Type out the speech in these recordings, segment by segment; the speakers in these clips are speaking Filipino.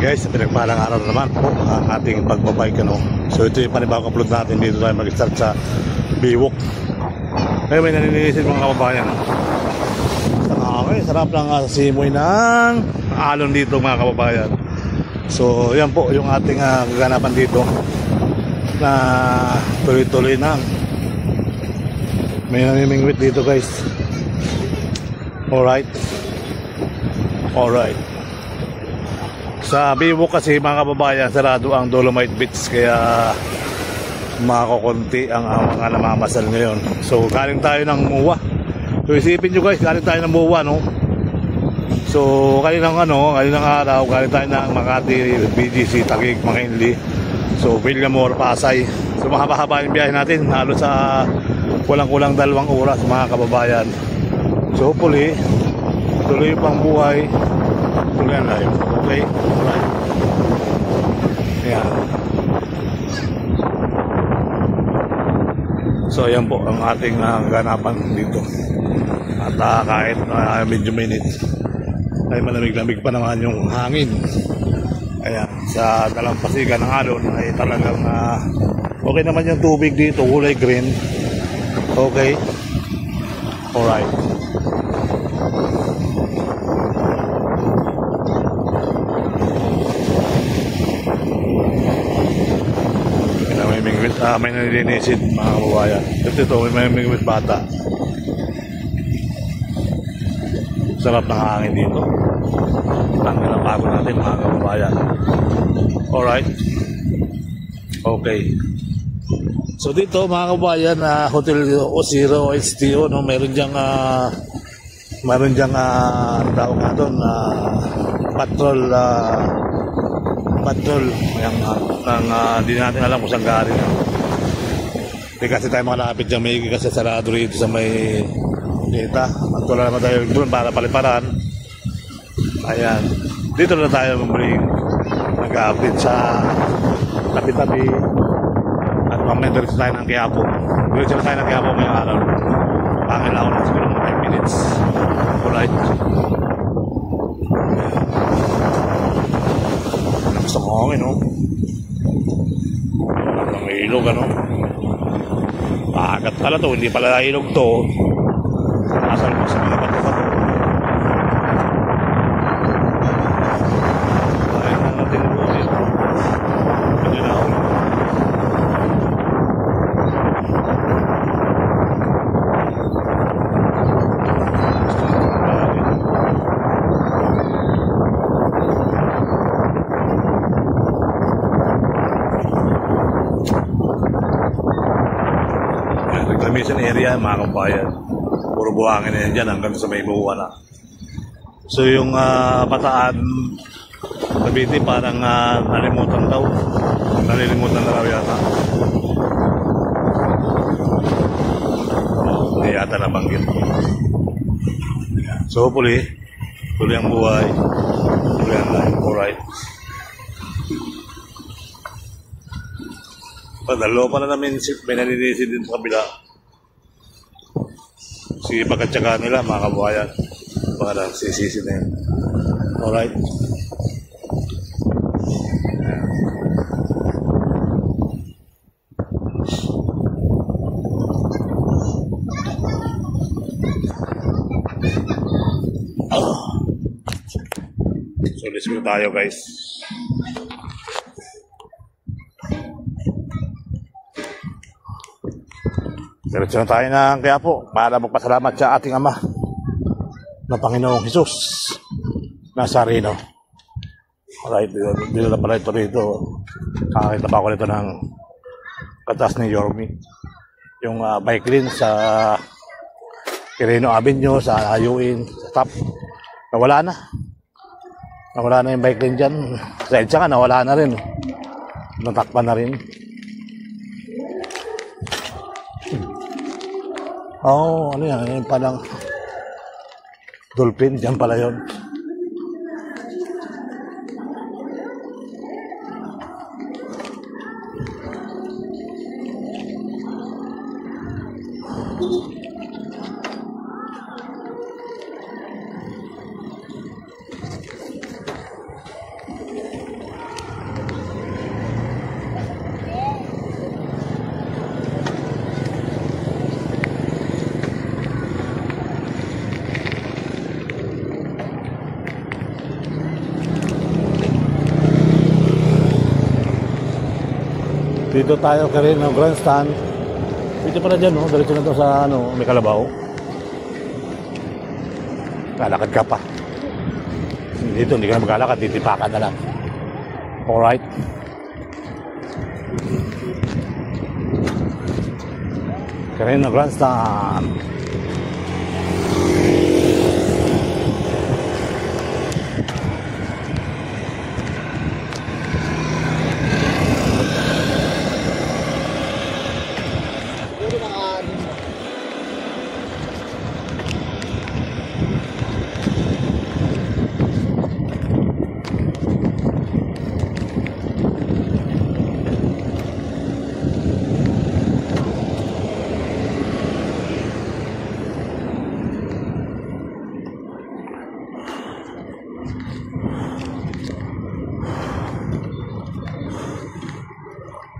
Guys, pinagpalang araw naman po ang ating pagbabike, ano. So ito yung panibawang upload natin. Dito tayo mag-start sa Biwok. Ngayon may naninisid mga kababayan. Sarap lang simoy ng alon dito mga kababayan. So yan po yung ating gaganapan dito na tuloy-tuloy na. May namimingwit dito guys. Alright. Sa Biwok kasi mga kababayan, sarado ang Dolomite Beach, kaya makakunti ang mga namamasal ngayon. So galing tayo ng MUA. So isipin nyo guys, galing tayo ng MUA, no? So kaninang araw galing tayo ng Makati, BGC, Taguig, McKinley, so Villamor, Pasay. So mahaba-haba yung biyahe natin, halos sa kulang-kulang 2 oras mga kababayan. So hopefully tuloy pang buhay, tuloy ang life. Okay? Alright. Ayan. So ayan po ang ating ganapan dito. At kahit medyo minute ay malamig-lamig pa naman yung hangin. Ayan, sa dalampasigan ng alon ay talagang okay naman yung tubig dito, kulay green. Okay. Alright. May nalinisid mga kababayan. Ito may mingwit bata. Sarap ng hangin dito. Tanggal ang pagod natin mga kababayan. Alright. Okay. So dito mga kababayan, Hotel O0 HTO, no, meron diyang tao nga doon, patrol hindi natin alam kung saan galing. Hindi kasi tayo makalapit dyan, may kasi sarado rito sa may dita. Magtula naman tayo doon para paliparan. Ayan, dito na tayo nag-update sa tabi-tabi at mamaya rin tayo ng Quiapo. Diretso na tayo ng Quiapo ngayong araw. Pangilaw na siguro mga 5 minutes. Alright. Gusto ko hangin, no? Ang ilog, ano? Pagat pala to, hindi pala ilog to. Asal mo sa mga bato-bato. Ayun na natin po dito. Pwede na ako. Reclamation area mga kabayan, puro buhangin na yan dyan hanggang sa may buwa na. So yung Bataan Cavite parang nalilimutan na raw yata. Hindi yata nabanggit. So hopefully tuloy ang buhay, tuloy ang life. Alright. Padalo pa na namin may naninisid din sa kabila. Sige, pagkatsaga nila mga kabuhayan. Para sisisi na yun. Alright. So let's go tayo guys. Diretso na tayo ng Quiapo para magpasalamat sa ating Ama na Panginoong Hesus nasa Reno. Alright, dito na pala ito rito. Kakakita pa ako nito ng katas ni Yormi. Yung bike lane sa Quirino Avenue, sa Ayuin, sa top. Nawala na yung bike lane dyan. Sa EDSA nga, nawala na rin. Natakpan na rin. Ano yan? Yan palang dolphin. Diyan pala yun. dito tayo karin ng grandstand. Dito pala dyan, no? Diretso na to sa, ano, may kalabaw. Lalakad ka pa. Dito, hindi ka na maglalakad. Titipakan na lang. Alright. Karin ng grandstand.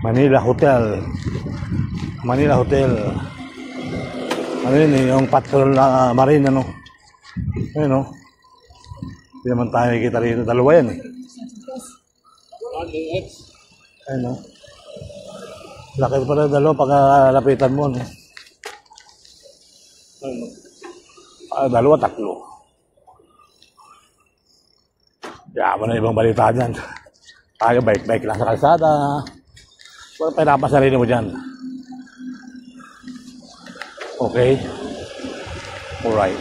Manila Hotel. Manila Hotel. Ano yun eh, yung patrol na marine, ano. Ayun, no. Hindi naman tayo nakikita rito. Dalawa yan eh. Ayun, no. Laki pa na dalawa pag lapitan mo, no. Ayun, no. Dalawa, tatlo. Yaman na ibang balita dyan. Tayo, bike-bike lang sa kalsada. Wala pa napasarili mo dyan. Okay. Alright.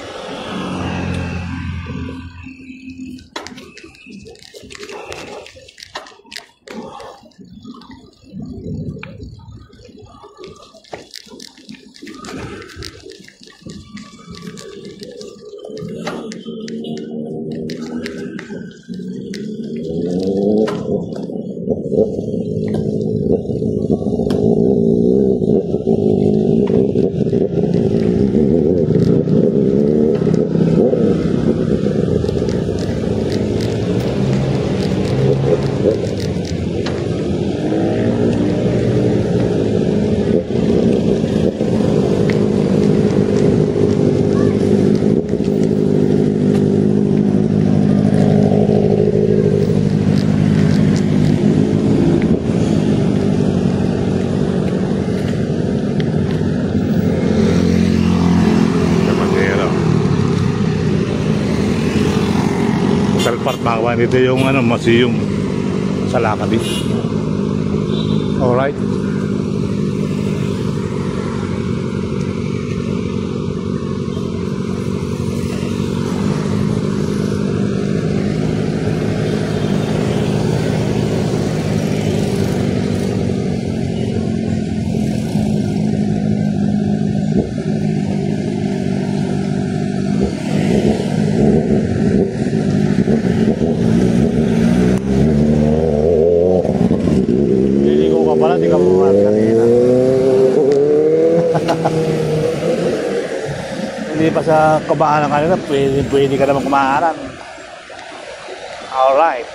Baka dito yung ano, museum sa Lakabi. Alright. Hindi pa sa kabaan ng kanila, pwede ka naman kumaharap. Alright.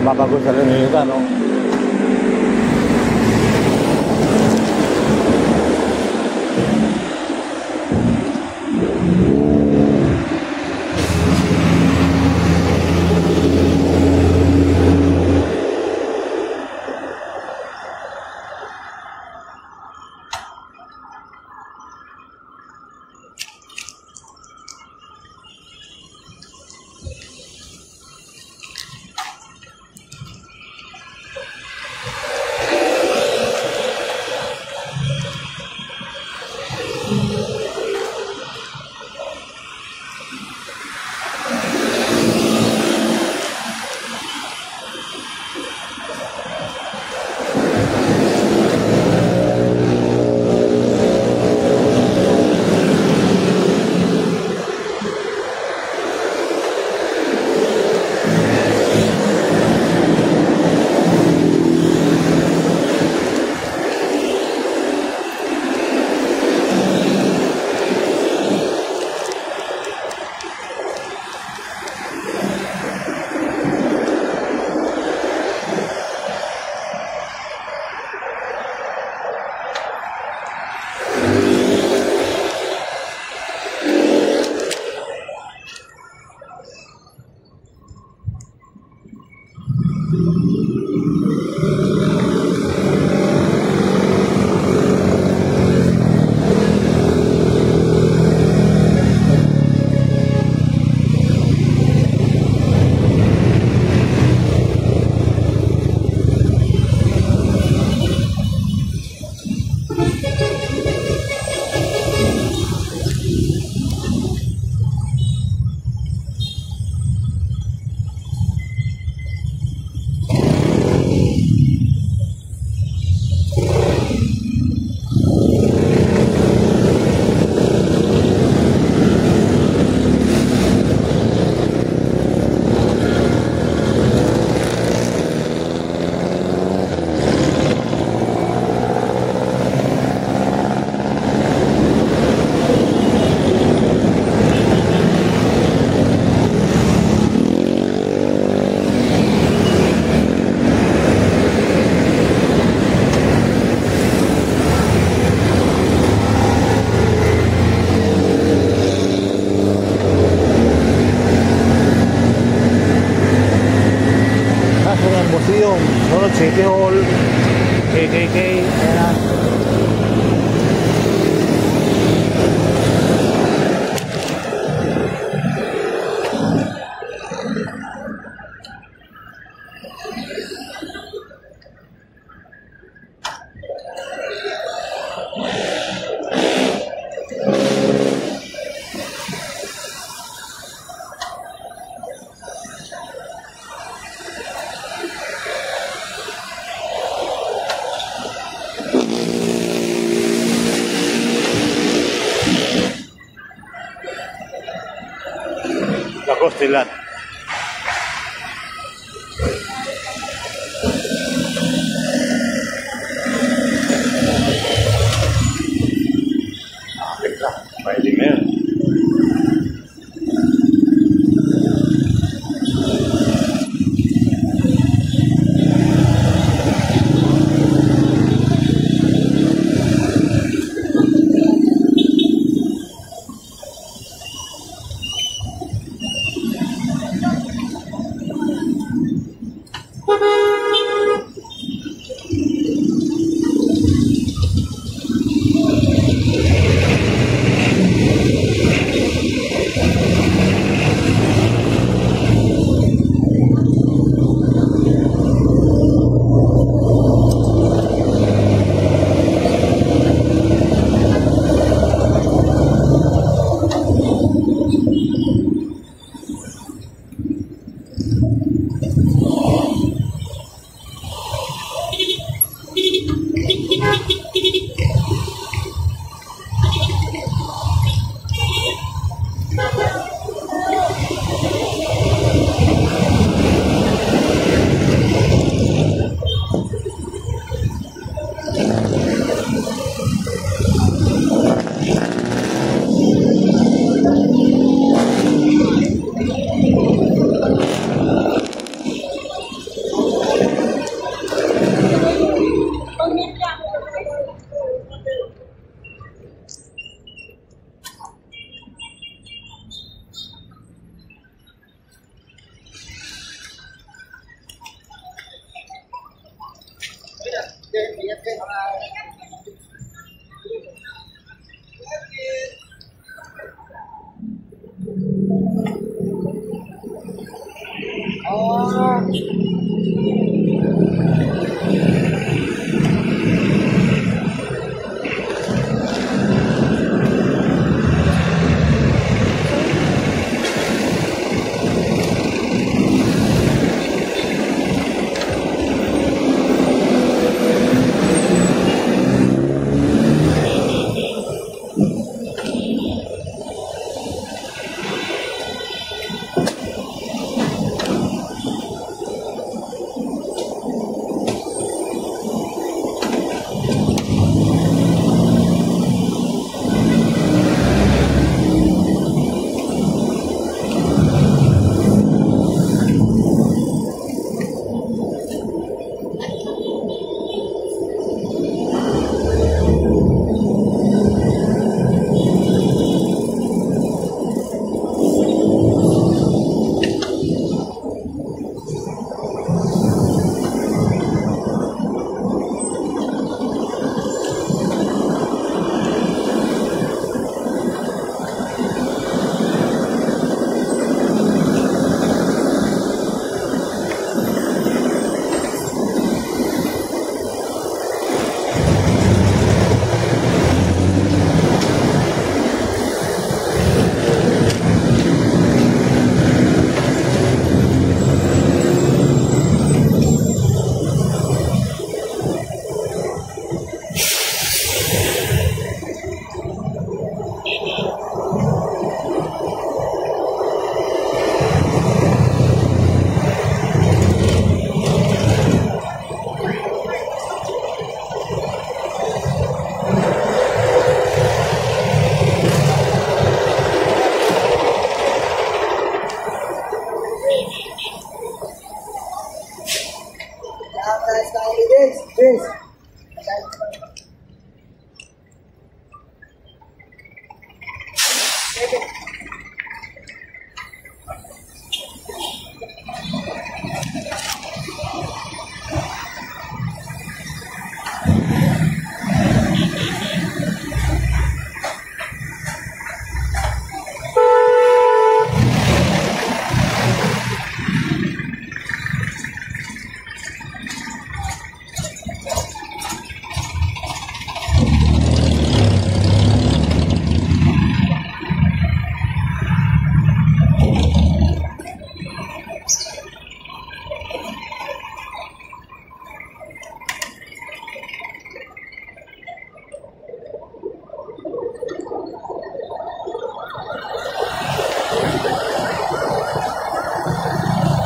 Bagus sa Lunita, no? Museum, sunod City Hall, KKK, ayan. Costilan. Pwede na yun.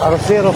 Arcero.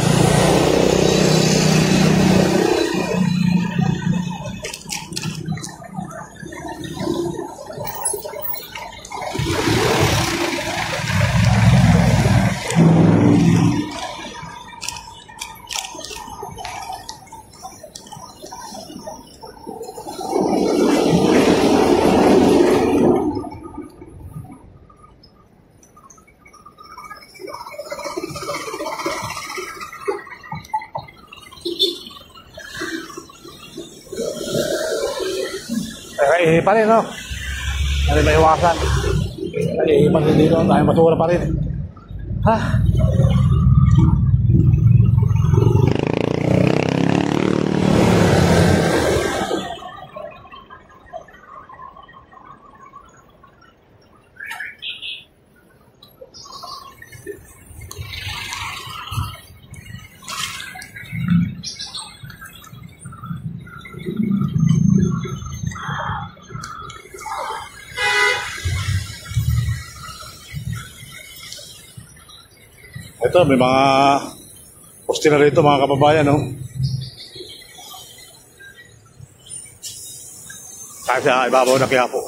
Ay, pa rin, no? Ano may iwasan? Ay, pa rin dito. Ay, masura pa rin. Ha? Ito, may mga poste na rito mga kababayan, no? Kasi ibabaw na Quiapo.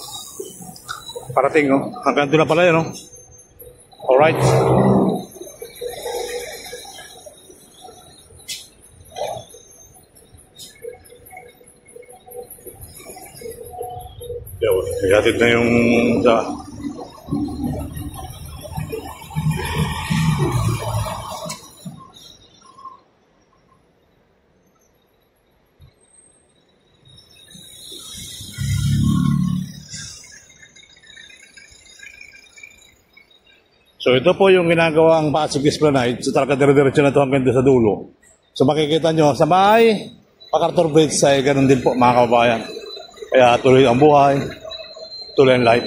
Parating, no? Hanggang doon na pala yun, no? Alright. Yun, ihatid na yung sa... So ito po yung ginagawang Pasig Esplanade. So talaga dire-diretso na ito hanggang doon sa dulo. So makikita nyo sa may MacArthur Bridge ay ganun din po mga kababayan. Kaya tuloy ang buhay, tuloy ang life.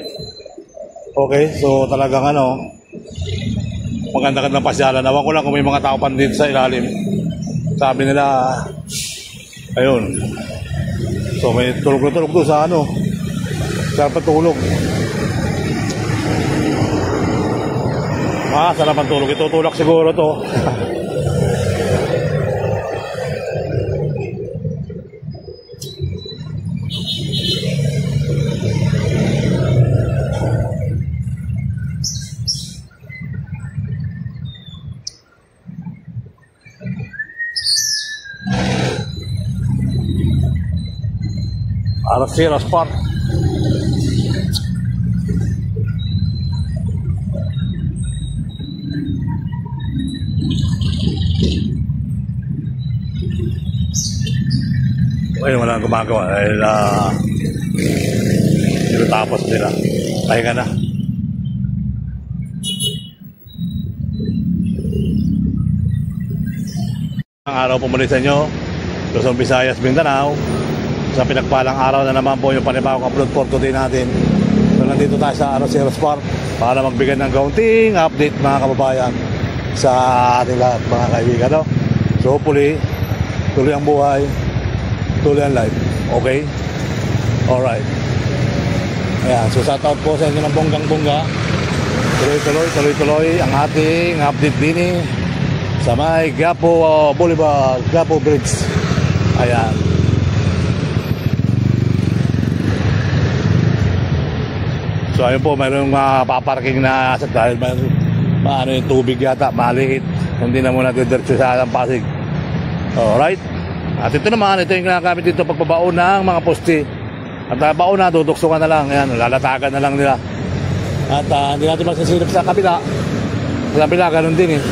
Okay, so talagang ano, maganda-ganda pasyalan. Awan ko lang kung may mga tao pa dito sa ilalim. Sabi nila, ayun. So may tulog na tulog doon sa ano, sa patulog. Sarap ang tulog. Itutulak siguro to. Arcero Spot. Ay, walang gumagawa dahil tapos nila. Pahinga na. Ang araw po muli sa inyo, Luzon, Visayas, Mindanao. Sa pinagpalang araw na naman po yung panibagong upload for today natin. So nandito tayo sa Arcero Spot para magbigay ng kaunting update mga kababayan sa ating lahat mga kaibigan, no? So hopefully, tuloy ang buhay, tuloy ang life. Okay? Alright. Ayan. So shout out po sa inyo ng bonggang-bongga. Tuloy-tuloy ang ating update din sa may Quiapo Boulevard, Quiapo Bridge. Ayan. So ayun po, mayroong paparking na asat dahil maano yung tubig yata, maliit. Hindi na muna diretso sa Pasig. Alright. At ito naman, ito yung ginagamit dito pagpabaon ng mga poste. At baon na, duduksungan na lang. Ayan, lalatagan na lang nila. At hindi natin magsasilip sa kabila. Sa kabila, ganun din eh.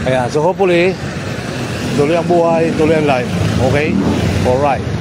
Ayan, so hopefully, tuloy ang buhay, tuloy ang life. Okay? Alright.